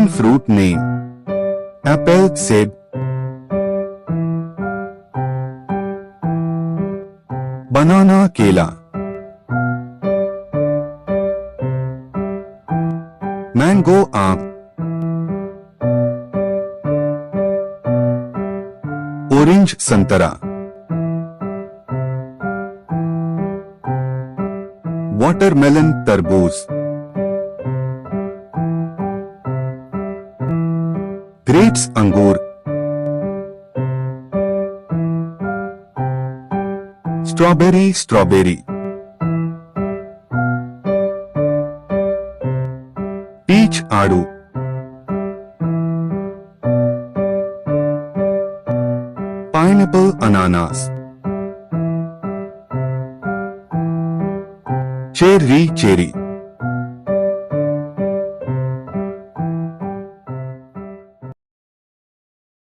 Indian fruit name. Apple, seb. Banana, kela. Mango, aam. Orange, santara. Watermelon, tarboos. Grapes, angur. Strawberry, strawberry. Peach, adu. Pineapple, ananas. Cherry, cherry.